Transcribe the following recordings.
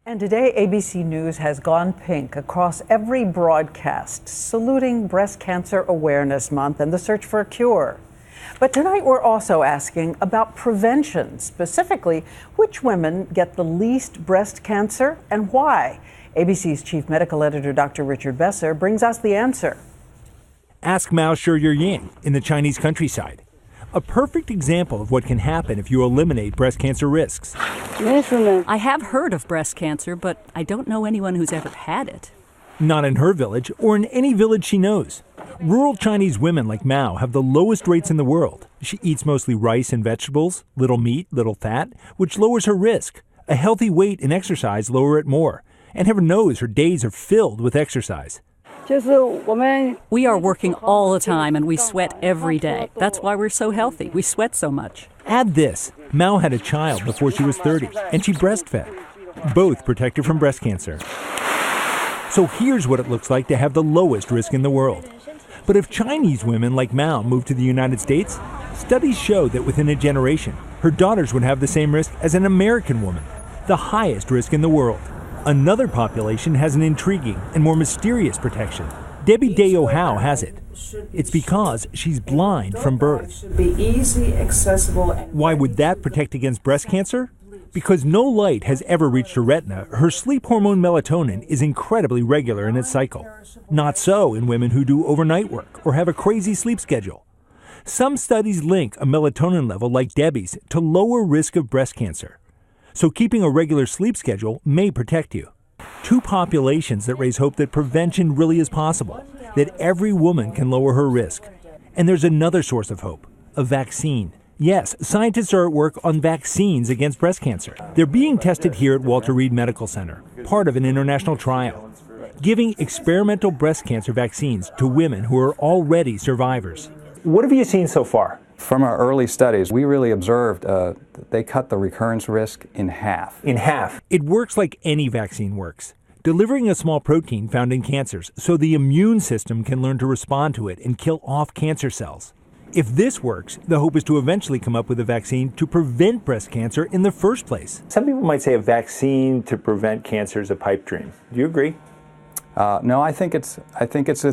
And today, ABC News has gone pink across every broadcast, saluting Breast Cancer Awareness Month and the search for a cure. But tonight, we're also asking about prevention, specifically which women get the least breast cancer and why. ABC's chief medical editor, Dr. Richard Besser, brings us the answer. Ask Mao Shi-Ying in the Chinese countryside. A perfect example of what can happen if you eliminate breast cancer risks. I have heard of breast cancer, but I don't know anyone who's ever had it. Not in her village or in any village she knows. Rural Chinese women like Mao have the lowest rates in the world. She eats mostly rice and vegetables, little meat, little fat, which lowers her risk. A healthy weight and exercise lower it more. And heaven knows her days are filled with exercise. We are working all the time and we sweat every day. That's why we're so healthy. We sweat so much. Add this, Mao had a child before she was 30 and she breastfed. Both protect her from breast cancer. So here's what it looks like to have the lowest risk in the world. But if Chinese women like Mao move to the United States, studies show that within a generation, her daughters would have the same risk as an American woman, the highest risk in the world. Another population has an intriguing and more mysterious protection. Debbie Deo Howe has it. It's because she's blind from birth. Why would that protect against breast cancer? Because no light has ever reached her retina, her sleep hormone melatonin is incredibly regular in its cycle. Not so in women who do overnight work or have a crazy sleep schedule. Some studies link a melatonin level like Debbie's to lower risk of breast cancer. So keeping a regular sleep schedule may protect you. Two populations that raise hope that prevention really is possible, that every woman can lower her risk. And there's another source of hope, a vaccine. Yes, scientists are at work on vaccines against breast cancer. They're being tested here at Walter Reed Medical Center, part of an international trial, giving experimental breast cancer vaccines to women who are already survivors. What have you seen so far? From our early studies, we really observed that they cut the recurrence risk in half. In half. It works like any vaccine works, delivering a small protein found in cancers so the immune system can learn to respond to it and kill off cancer cells. If this works, the hope is to eventually come up with a vaccine to prevent breast cancer in the first place. Some people might say a vaccine to prevent cancer is a pipe dream. Do you agree? No, I think it's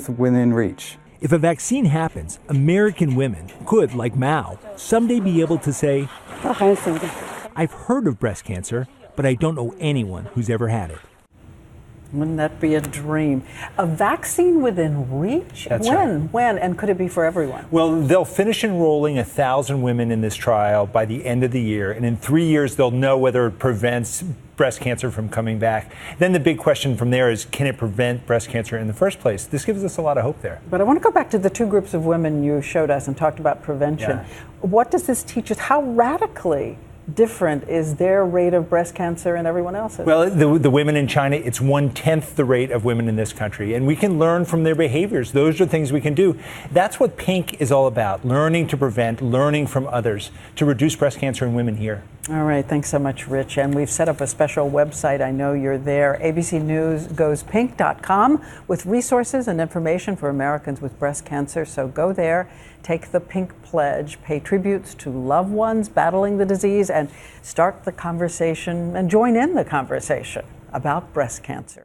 within reach. If a vaccine happens, American women could, like Mao, someday be able to say, I've heard of breast cancer, but I don't know anyone who's ever had it. Wouldn't that be a dream? A vaccine within reach? That's right. When? And could it be for everyone? Well, they'll finish enrolling 1,000 women in this trial by the end of the year. And in 3 years, they'll know whether it prevents breast cancer from coming back. Then the big question from there is, can it prevent breast cancer in the first place? This gives us a lot of hope there. But I want to go back to the two groups of women you showed us and talked about prevention. Yeah. What does this teach us? How radically different is their rate of breast cancer and everyone else's? Well, the women in China, it's 1/10 the rate of women in this country. And we can learn from their behaviors. Those are things we can do. That's what PINK is all about, learning to prevent, learning from others to reduce breast cancer in women here. All right, thanks so much, Rich. And we've set up a special website. I know you're there, abcnewsgoespink.com, with resources and information for Americans with breast cancer. So go there, take the Pink Pledge, pay tributes to loved ones battling the disease, and start the conversation and join in the conversation about breast cancer.